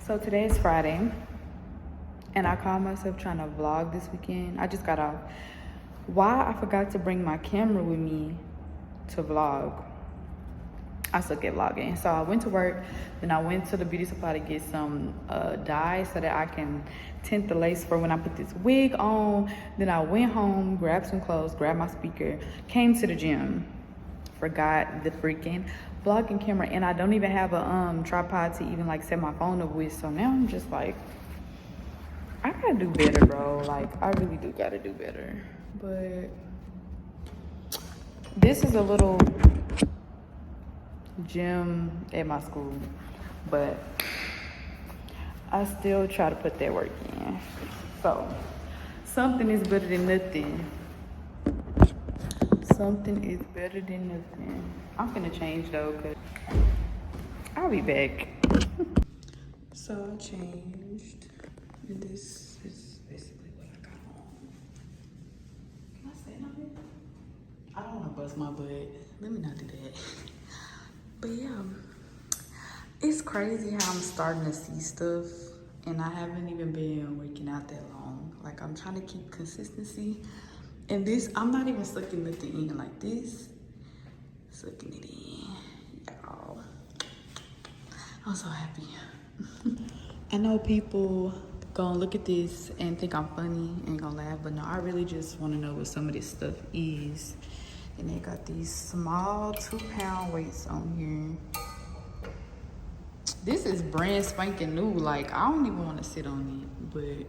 So today is Friday, and I caught myself trying to vlog this weekend. I just got off. Why I forgot to bring my camera with me to vlog. I suck at vlogging. So I went to work, then I went to the beauty supply to get some dye so that I can tint the lace for when I put this wig on. Then I went home, grabbed some clothes, grabbed my speaker, came to the gym. Forgot the freaking vlogging camera, and I don't even have a tripod to even like set my phone up with. So now I'm just like, I gotta do better, bro. Like, I really do gotta do better. But this is a little gym at my school, but I still try to put that work in. So something is better than nothing. Something is better than nothing. I'm gonna change though, cause I'll be back. So I changed, and this is basically what I got on. Can I say nothing? I don't wanna bust my butt. Let me not do that. But yeah, it's crazy how I'm starting to see stuff, and I haven't even been working out that long. Like, I'm trying to keep consistency. And this, I'm not even sucking nothing in like this. Sucking it in, y'all. I'm so happy. I know people gonna look at this and think I'm funny and gonna laugh, but no, I really just wanna know what some of this stuff is. And they got these small 2-pound weights on here. This is brand spanking new. Like, I don't even wanna sit on it, but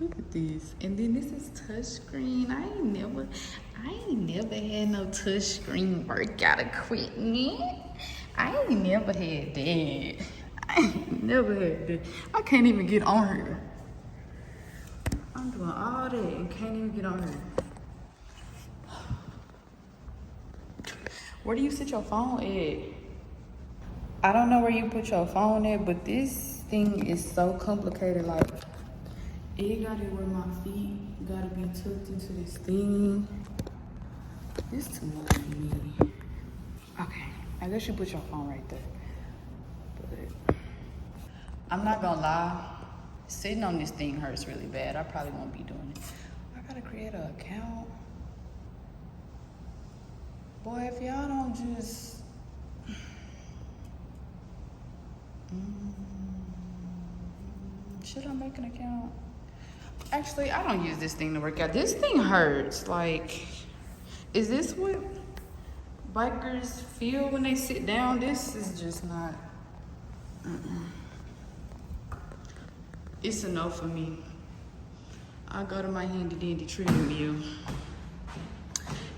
look at this. And then this is touchscreen. I ain't never had no touchscreen workout equipment. I ain't never had that. I ain't never had that. I can't even get on here. I'm doing all that and can't even get on here. Where do you sit your phone at? I don't know where you put your phone at, but this thing is so complicated. Like, it gotta where my feet gotta be tucked into this thing. This too much for me. Okay, I guess you put your phone right there. But I'm not gonna lie, sitting on this thing hurts really bad. I probably won't be doing it. I gotta create an account. Boy, if y'all don't just should I make an account? Actually, I don't use this thing to work out. This thing hurts. Like, is this what bikers feel when they sit down? This is just not. It's a no for me. I go to my handy dandy treadmill,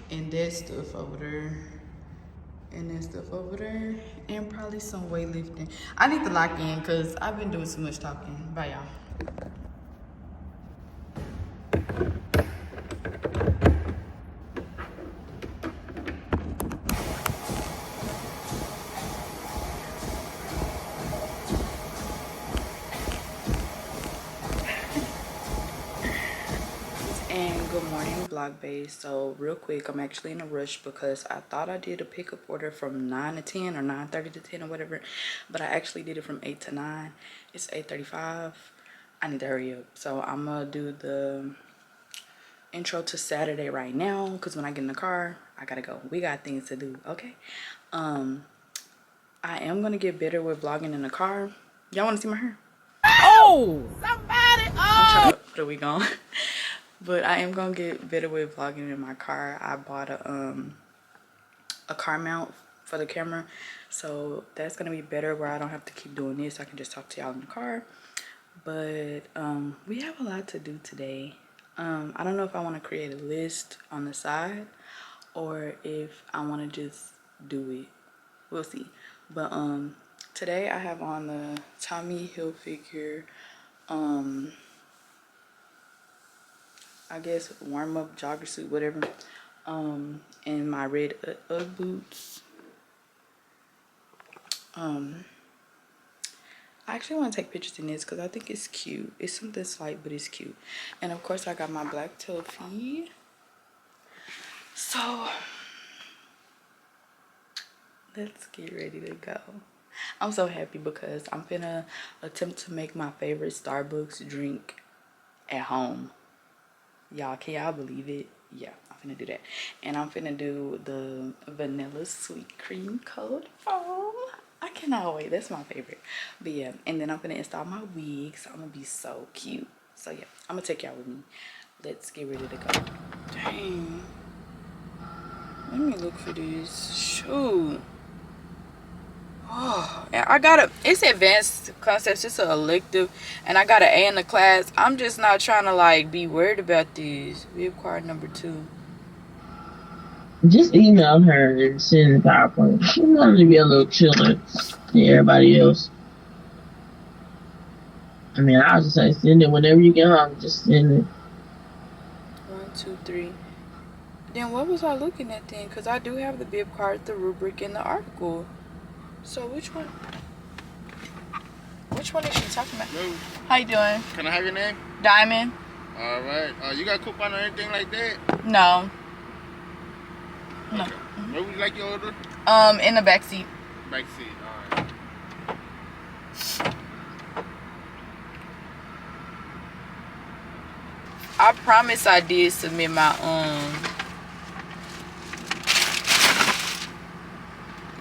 and that stuff over there, and that stuff over there, and probably some weightlifting. I need to lock in because I've been doing too much talking. Bye, y'all. And good morning, vlog base. So real quick, I'm actually in a rush because I thought I did a pickup order from 9 to 10 or 9:30 to 10 or whatever, but I actually did it from 8 to 9. It's 8:35. I need to hurry up. So I'm gonna do the intro to Saturday right now because when I get in the car, I gotta go. We got things to do, okay? I am gonna get better with vlogging in the car. Y'all wanna see my hair? Oh! Somebody! Oh! I'm trying to put a wig on. But I am gonna get better with vlogging in my car. I bought a car mount for the camera, so that's gonna be better where I don't have to keep doing this. I can just talk to y'all in the car. But we have a lot to do today. I don't know if I want to create a list on the side or if I want to just do it. We'll see. But today I have on the Tommy Hilfiger I guess warm-up jogger suit, whatever, and my red Ugg boots. I actually want to take pictures in this because I think it's cute. It's something slight, but it's cute. And of course I got my black toe feet. So let's get ready to go. I'm so happy because I'm finna attempt to make my favorite Starbucks drink at home. Y'all, can y'all believe it? Yeah, I'm finna do that. And I'm finna do the vanilla sweet cream cold foam. I cannot wait. That's my favorite. But yeah, and then I'm finna install my wig. So I'm gonna be so cute. So yeah, I'm gonna take y'all with me. Let's get ready to go. Dang. Let me look for this. Shoot. Oh, and I got it's advanced concepts. It's an elective, and I got an A in the class. I'm just not trying to like be worried about this. Bib card number 2. Just email her and send the PowerPoint. She's going to be a little chiller than everybody else. I mean, I'll just say send it whenever you get home. Just send it. 1, 2, 3. Then what was I looking at then? Because I do have the bib card, the rubric, and the article. So which one? Which one is she talking about? Hello. How you doing? Can I have your name? Diamond. All right. You got a coupon or anything like that? No. No. Okay. Where would you like your order? In the back seat. Back seat. All right. I promise I did submit my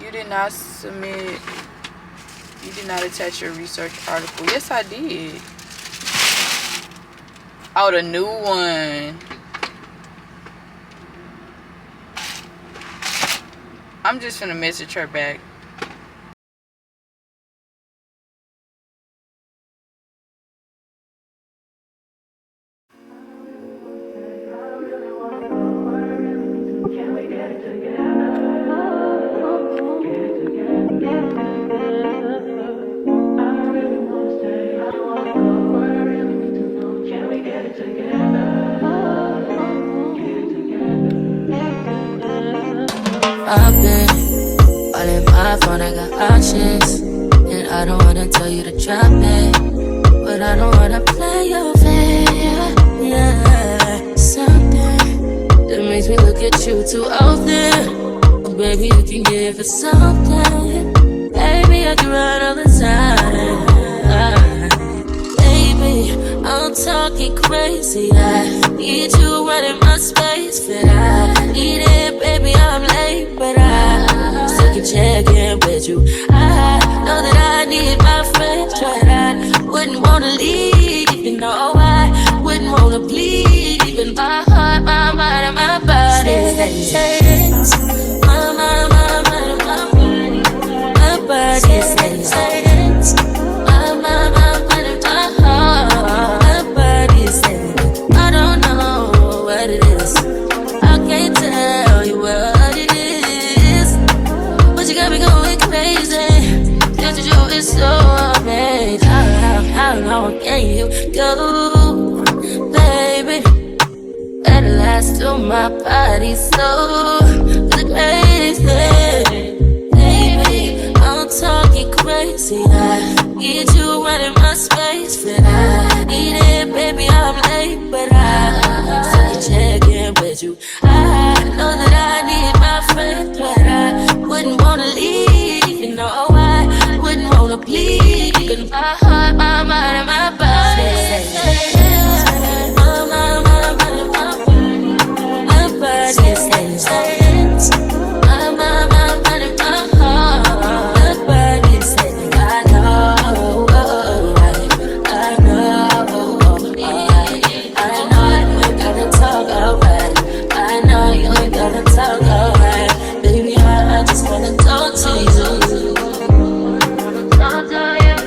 You did not submit. You did not attach your research article. Yes, I did. Oh, the new one. I'm just gonna message her back. I've been all in my phone, I got options. And I don't wanna tell you to drop it, but I don't wanna play your fair. Yeah, something that makes me look at you too often. Oh, baby, you can give it something. Baby, I can run all the time. Baby, I'm talking crazy. I need you running my space, but I need it, baby. I'm late, but I still can check in with you. I know that I need my friends, but I wouldn't wanna leave. You know, I wouldn't wanna bleed. Even my heart, my mind, and my body stays. My mind, my mind, my body. My body stays. My mind, my mind, and my heart. My body stays. I don't know what it is. I can't tell you what it is, but you got me going crazy. Just to you is so amazing. How long can you go, baby? At last to my body so crazy. Baby, I'm talking crazy. I need you running my space, but I need it, baby. I'm late, but I still check in with you. I know that I need my friend, but I wouldn't wanna leave. You know, I wouldn't wanna bleed. Even my heart, my mind, and my body. My mind, my mind, and my body. My body says, my mind, my mind, and my heart. My body says, I know, I know, you ain't gotta talk alright. I know you ain't gotta talk alright. Baby, I just wanna talk to you. Talk to you.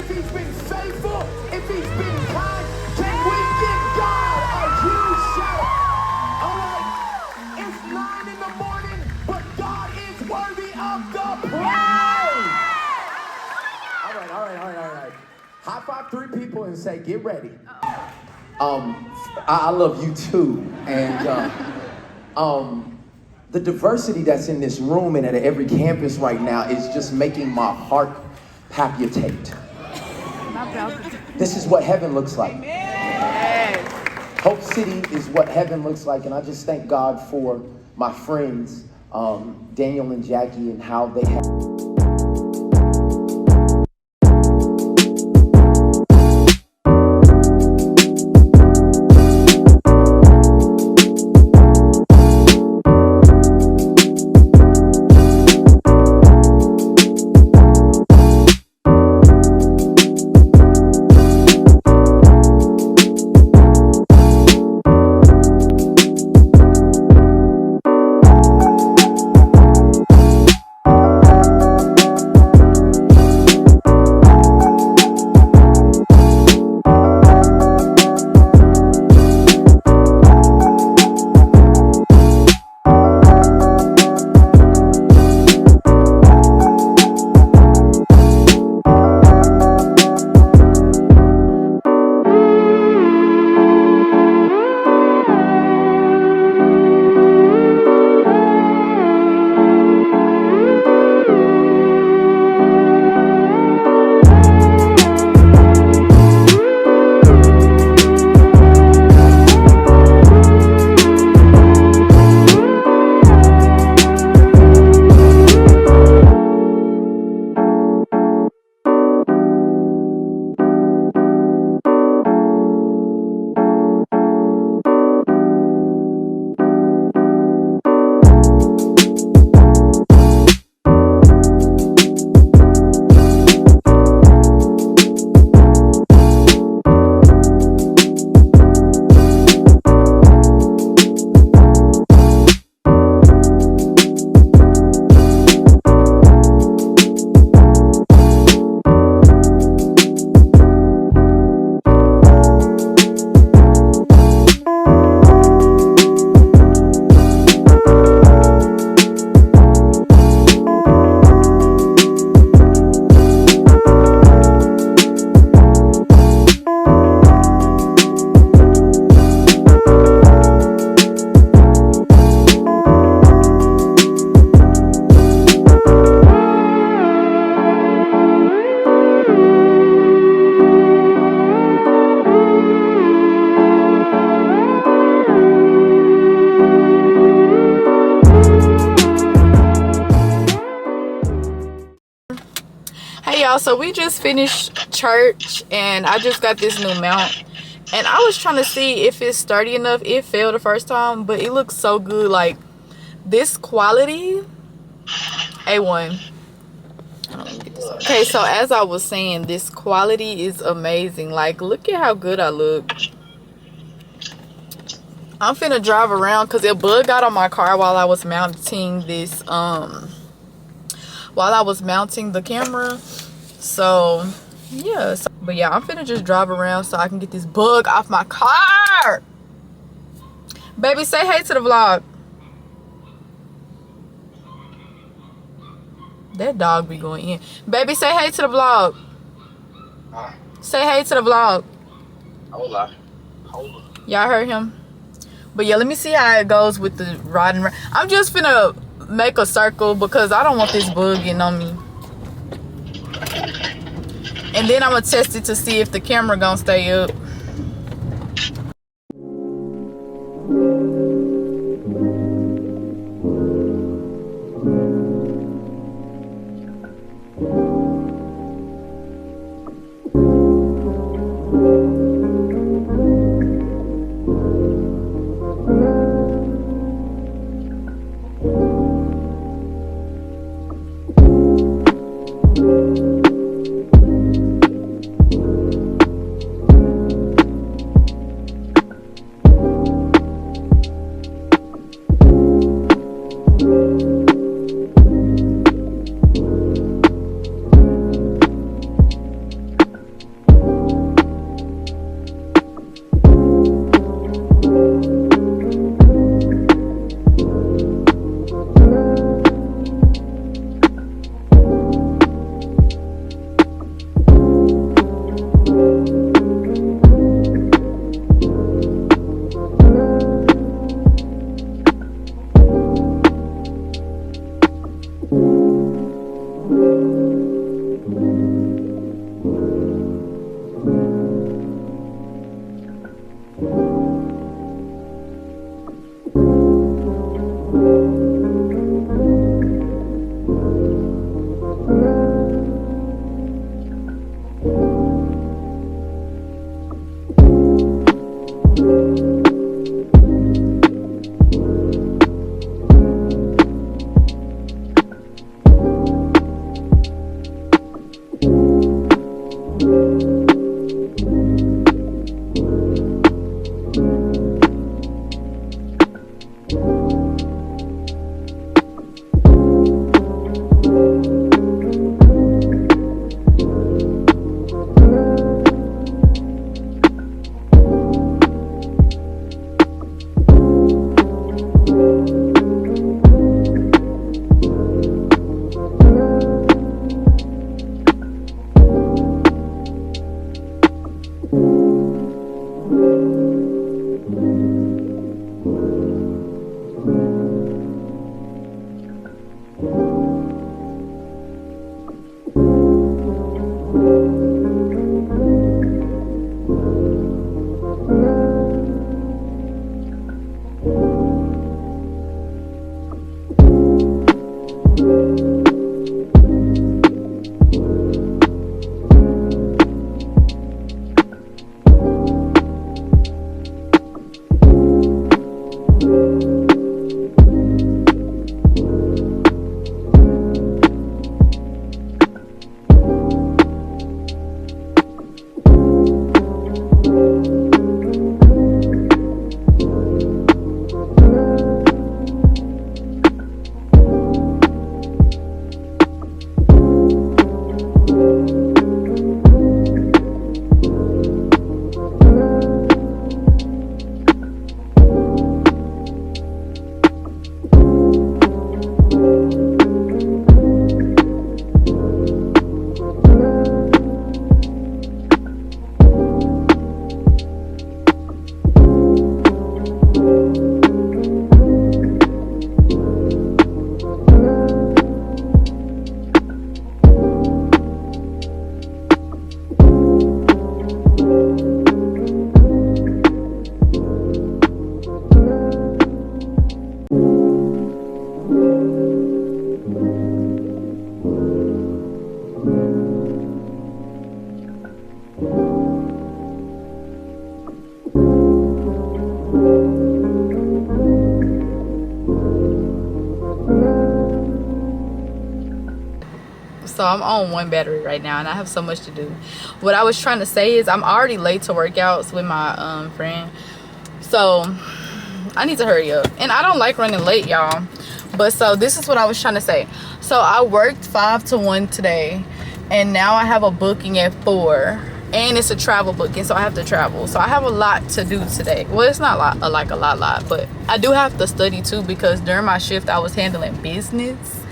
If he's been faithful, if he's been kind, can we give God a huge shout? All right, it's 9 in the morning, but God is worthy of the praise. All right. High five 3 people and say, get ready. I love you too. And the diversity that's in this room and at every campus right now is just making my heart palpitate. This is what heaven looks like. Hope City is what heaven looks like, and I just thank God for my friends, Daniel and Jackie, and how they have. So we just finished church and I just got this new mount, and I was trying to see if it's sturdy enough. It failed the first time, but it looks so good. Like, this quality, A1. Okay, so as I was saying, this quality is amazing. Like, look at how good I look. I'm finna drive around because it bugged out on my car while I was mounting this while I was mounting the camera. So yeah, but yeah, I'm finna just drive around so I can get this bug off my car. Baby, say hey to the vlog. That dog be going in. Baby, say hey to the vlog. Say hey to the vlog. Hola. Y'all heard him? But yeah, let me see how it goes with the riding around. I'm just finna make a circle because I don't want this bug getting on me. And then I'm gonna test it to see if the camera gonna stay up. So I'm on one battery right now and I have so much to do. What I was trying to say is I'm already late to workouts with my friend, so I need to hurry up. And I don't like running late, y'all. But so this is what I was trying to say. So I worked 5 to 1 today, and now I have a booking at 4, and it's a travel booking, so I have to travel. So I have a lot to do today. Well, it's not a lot, but I do have to study too, because during my shift I was handling business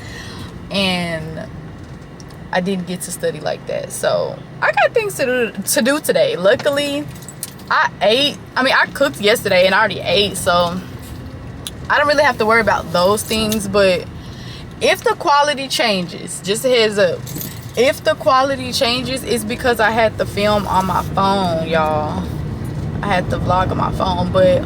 and I didn't get to study like that. So I got things to do today. Luckily, I cooked yesterday and I already ate, so I don't really have to worry about those things. But if the quality changes, just a heads up, if the quality changes, it's because I had the film on my phone, y'all. I had the vlog on my phone. But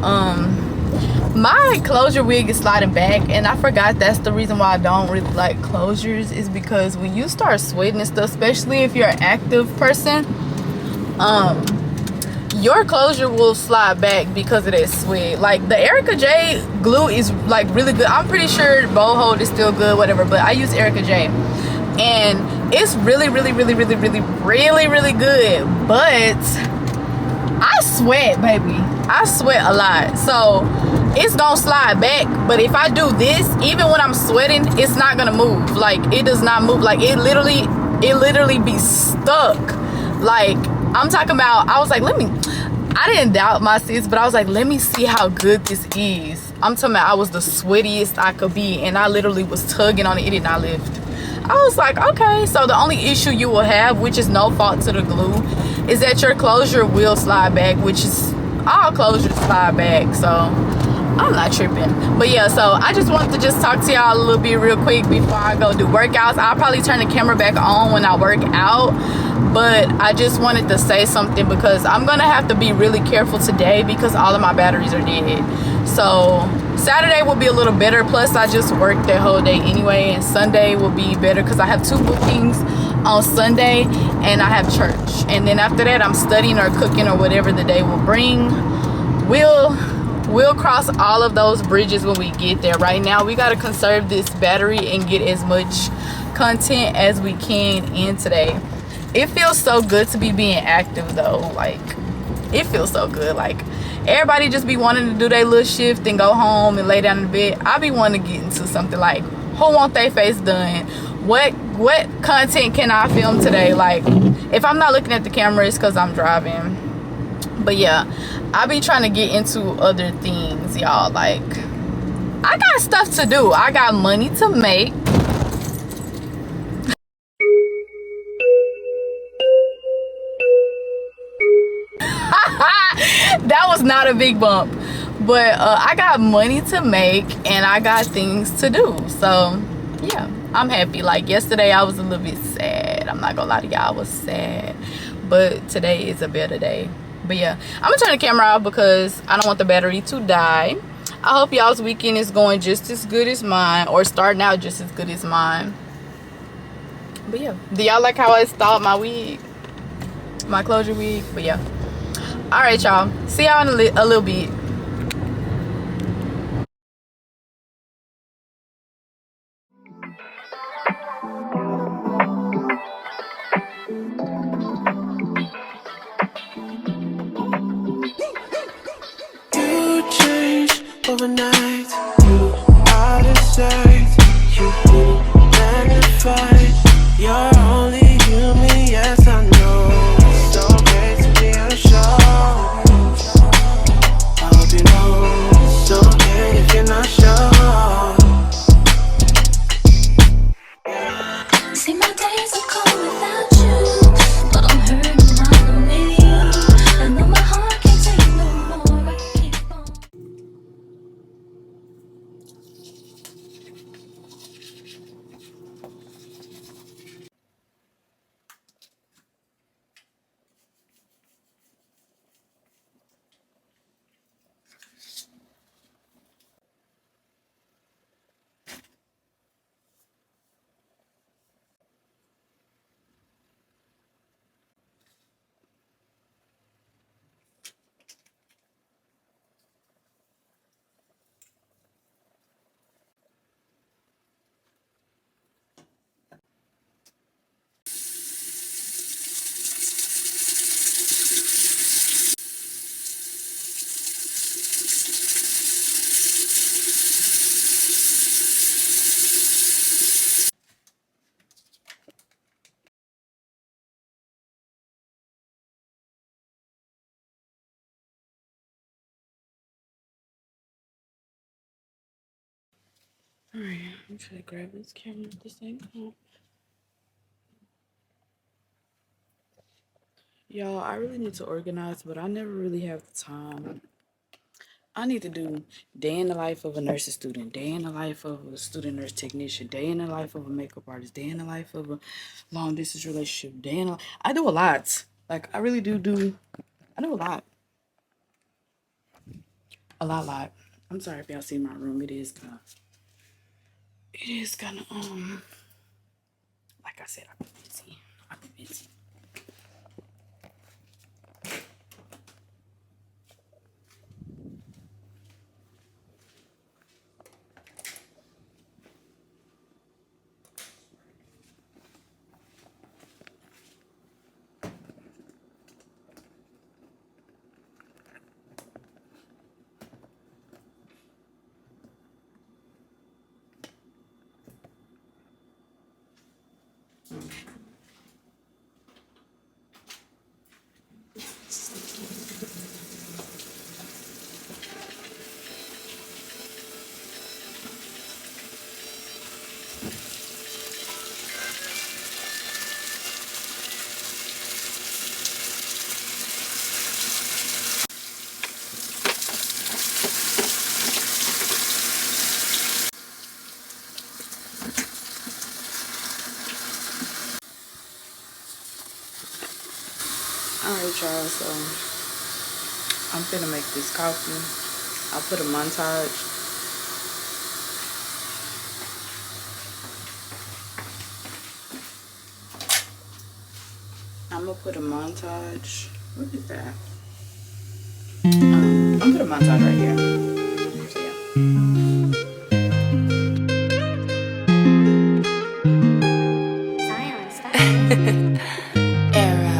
my closure wig is sliding back, and I forgot that's the reason why I don't really like closures, is because when you start sweating and stuff, especially if you're an active person, your closure will slide back because of that sweat. Like the Erica J glue is like really good. I'm pretty sure Bow Hold is still good, whatever, but I use Erica J and it's really good. But I sweat, baby. I sweat a lot, so it's gonna slide back. But if I do this, even when I'm sweating, it's not gonna move. Like it does not move. Like it literally be stuck. Like I'm talking about, I was like, I didn't doubt my sis, but I was like, let me see how good this is. I'm talking about I was the sweatiest I could be, and I literally was tugging on it. It did not lift. I was like, okay. So the only issue you will have, which is no fault to the glue, is that your closure will slide back, which is all closures slide back. So I'm not tripping. But yeah, so I just wanted to just talk to y'all a little bit real quick before I go do workouts. I'll probably turn the camera back on when I work out, but I just wanted to say something because I'm gonna have to be really careful today because all of my batteries are dead. So Saturday will be a little better, plus I just worked that whole day anyway, and Sunday will be better because I have 2 bookings on Sunday and I have church, and then after that I'm studying or cooking or whatever the day will bring. We'll cross all of those bridges when we get there. Right now we got to conserve this battery and get as much content as we can in today. It feels so good to be being active though. Like it feels so good. Like, everybody just be wanting to do their little shift and go home and lay down in bed. I be wanting to get into something like, who want their face done? What content can I film today? Like, if I'm not looking at the camera, it's because I'm driving. But yeah, I be trying to get into other things, y'all. Like, I got stuff to do. I got money to make. That was not a big bump, but I got money to make and I got things to do. So yeah, I'm happy. Like, yesterday I was a little bit sad. I'm not gonna lie to y'all, I was sad, but today is a better day. But yeah, I'm gonna turn the camera off because I don't want the battery to die. I hope y'all's weekend is going just as good as mine, or starting out just as good as mine. But yeah, do y'all like how I styled my wig, my closure wig? But yeah, all right, y'all, see y'all in a little bit. You changed overnight. You out of sight. You magnified. You're only human, yes I know. It's so great to be unsure. I hope you know it's okay if you're not sure. See, my days are cold without you, but I'm hurting while I'm with you. I know my heart can't take no more. I keep on. All right, I'm trying to grab this camera at the same time. Y'all, I really need to organize, but I never really have the time. I need to do day in the life of a nursing student, day in the life of a student nurse technician, day in the life of a makeup artist, day in the life of a long distance relationship, day in the I do a lot. Like, I really do I do a lot. A lot. I'm sorry if y'all see my room. It is kind of, like I said, I've been busy. Alright, y'all, so I'm finna make this coffee. I'll put a montage. I'm gonna put a montage. What is that? I'll put a montage right here. So, yeah. Era.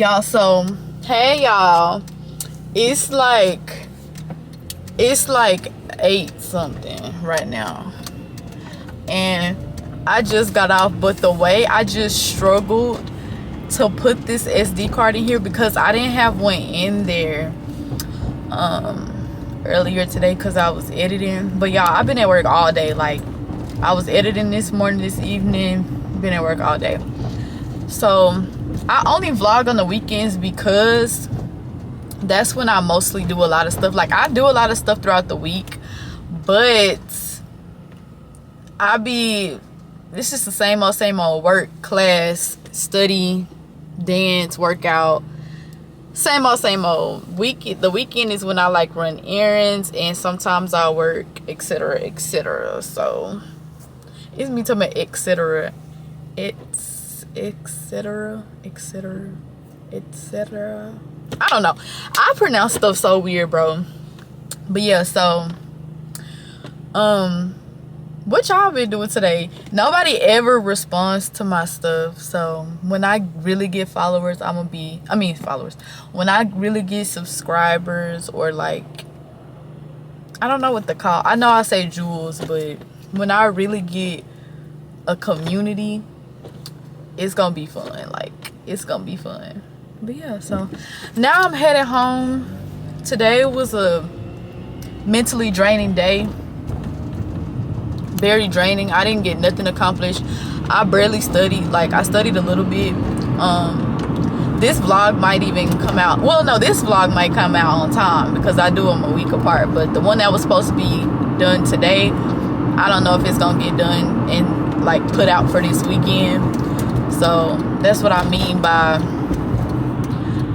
Y'all, so hey y'all. It's like 8 something right now. And I just got off, but the way I just struggled to put this SD card in here because I didn't have one in there earlier today because I was editing. But y'all, I've been at work all day. Like, I was editing this morning, this evening, been at work all day. So I only vlog on the weekends because that's when I mostly do a lot of stuff. Like, I do a lot of stuff throughout the week, but it's just the same old work, class, study, dance, workout, same old the weekend is when I like run errands, and sometimes I work, etc. So it's me talking about etc. I don't know, I pronounce stuff so weird, bro. But yeah, so what y'all been doing today? Nobody ever responds to my stuff. So when I really get followers, when I really get subscribers, or like, I don't know what to call, I know I say jewels, but when I really get a community, it's gonna be fun. Like, it's gonna be fun. But yeah, so now I'm headed home. Today was a mentally draining day. Very draining. I didn't get nothing accomplished. I barely studied. Like, I studied a little bit. This vlog might even come out, well, no, this vlog might come out on time because I do them a week apart. But the one that was supposed to be done today, I don't know if it's gonna get done and like put out for this weekend. So that's what I mean by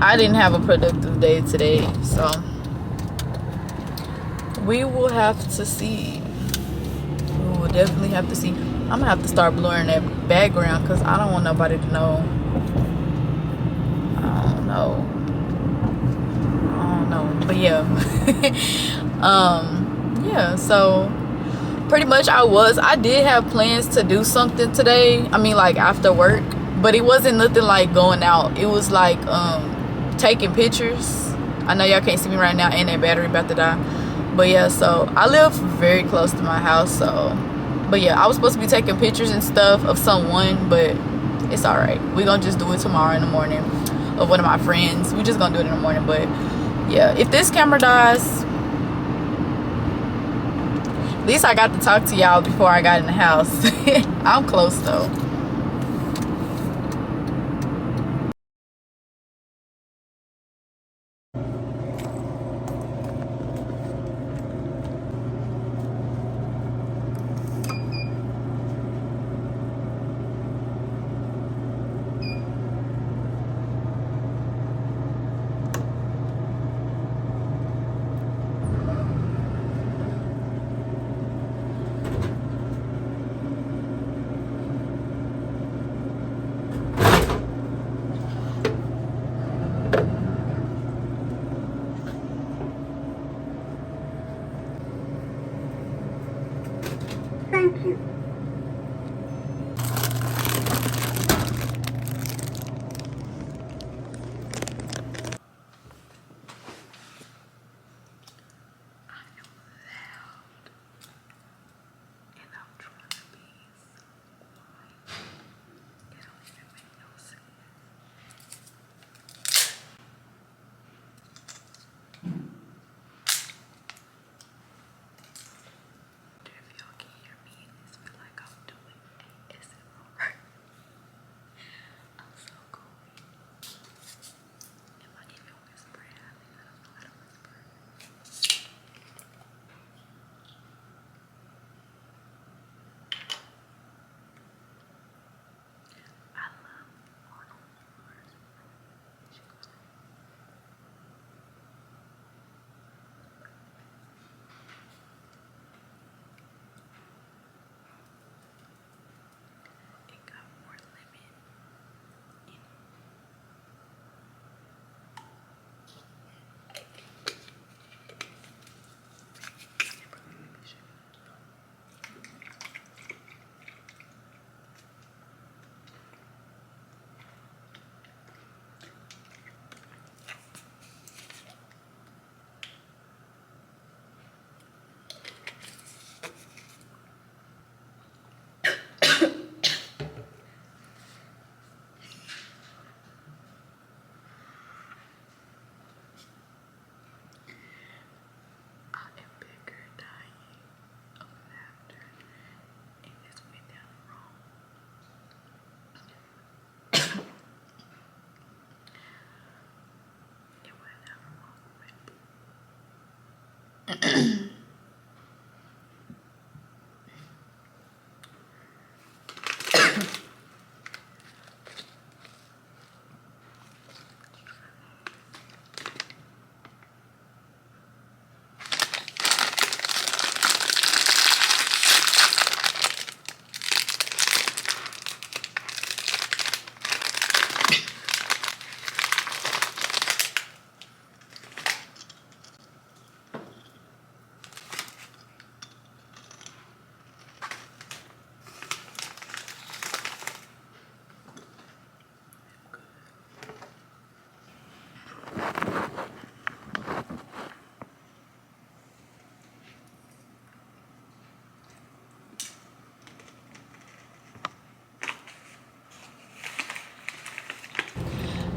I didn't have a productive day today. So we will have to see. We will definitely have to see. I'm gonna have to start blurring that background because I don't want nobody to know. I don't know. But yeah. Yeah, so pretty much I did have plans to do something today. I mean, like, after work, but it wasn't nothing like going out. It was like taking pictures. I know y'all can't see me right now and that battery about to die. But yeah, so I live very close to my house, so, but yeah, I was supposed to be taking pictures and stuff of someone, but it's all right. We're gonna just do it tomorrow in the morning, of one of my friends. We're just gonna do it in the morning. But yeah, if this camera dies, at least I got to talk to y'all before I got in the house. I'm close though. Thank you. If y'all can hear me in this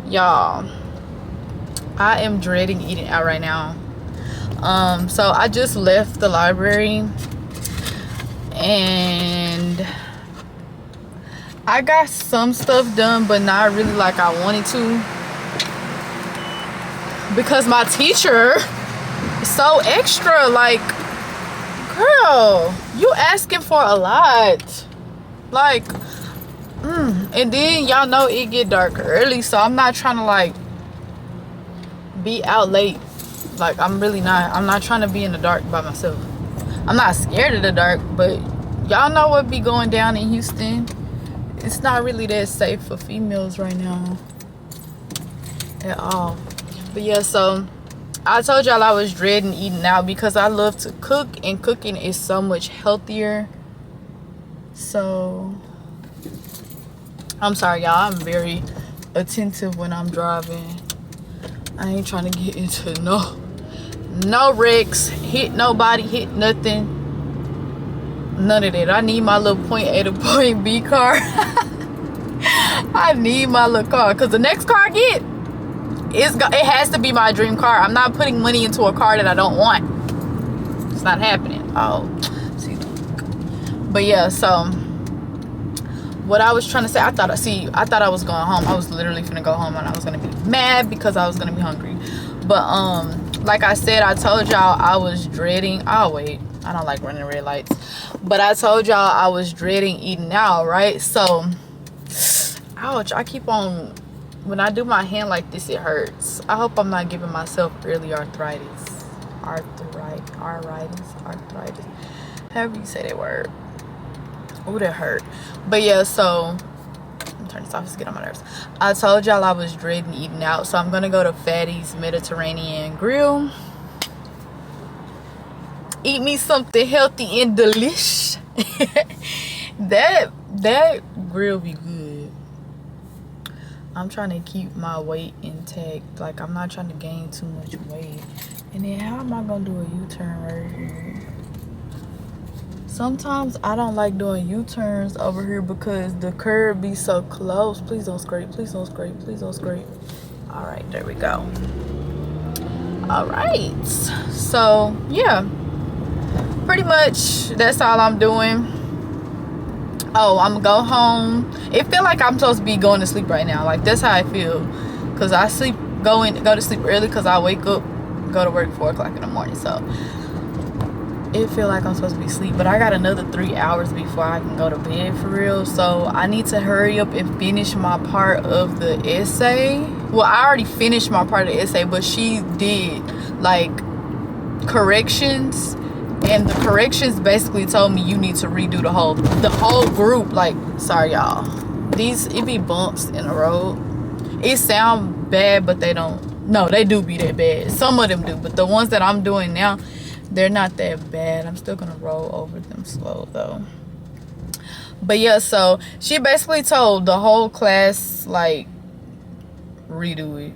Y'all, I am dreading eating out right now. So I just left the library and I got some stuff done, but not really like I wanted to, because my teacher is so extra. Like, girl, you asking for a lot. Like, and then y'all know it get dark early, so I'm not trying to like be out late. Like, I'm not trying to be in the dark by myself. I'm not scared of the dark, but y'all know what be going down in Houston. It's not really that safe for females right now at all. But yeah, so I told y'all I was dreading eating out because I love to cook, and cooking is so much healthier. So I'm sorry, y'all, I'm very attentive when I'm driving. I ain't trying to get into no wrecks, hit nobody, hit nothing, none of that. I need my little point A to point B car. I need my little car, because the next car I get, it has to be my dream car. I'm not putting money into a car that I don't want. It's not happening. Oh, see, but yeah, so what I was trying to say, I thought I was going home. I was literally gonna go home, and I was gonna be mad because I was gonna be hungry. But like I said, I told y'all I was dreading. Oh wait, I don't like running red lights. But I told y'all I was dreading eating out, right? So, ouch! I keep on, when I do my hand like this, it hurts. I hope I'm not giving myself early arthritis. Arthritis. However you say that word. Oh, that hurt. But yeah, so turn this off, just get on my nerves. I told y'all I was dreading eating out, so I'm gonna go to Fatty's Mediterranean Grill, eat me something healthy and delish. that grill be good. I'm trying to keep my weight intact. Like, I'm not trying to gain too much weight. And then how am I gonna do a U-turn right here? Sometimes I don't like doing U-turns over here because the curb be so close. Please don't scrape, please don't scrape, please don't scrape. All right, there we go. All right, so yeah, pretty much that's all I'm doing. Oh, I'm gonna go home. It feel like I'm supposed to be going to sleep right now. Like, that's how I feel, because I go to sleep early because I wake up, go to work 4 o'clock in the morning. So it feel like I'm supposed to be asleep, but I got another 3 hours before I can go to bed for real. So I need to hurry up and finish my part of the essay. Well, I already finished my part of the essay, but she did like corrections, and the corrections basically told me you need to redo the whole group. Like, sorry y'all, it be bumps in the road. It sound bad, but they don't. No, they do be that bad. Some of them do, but the ones that I'm doing now, they're not that bad. I'm still gonna roll over them slow though. But yeah, so she basically told the whole class, like, redo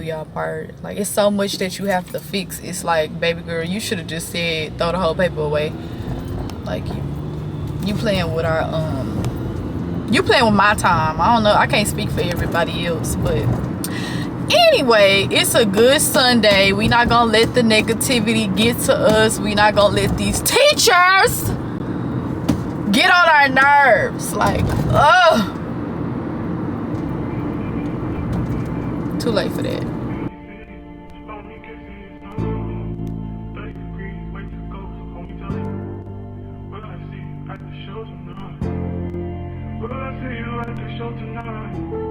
y'all part. Like, it's so much that you have to fix. It's like, baby girl, you should have just said throw the whole paper away. Like, you playing with you playing with my time. I don't know, I can't speak for everybody else, but anyway, it's a good Sunday. We not gonna let the negativity get to us. We not gonna let these teachers get on our nerves. Like, ugh. Too late for that. show tonight.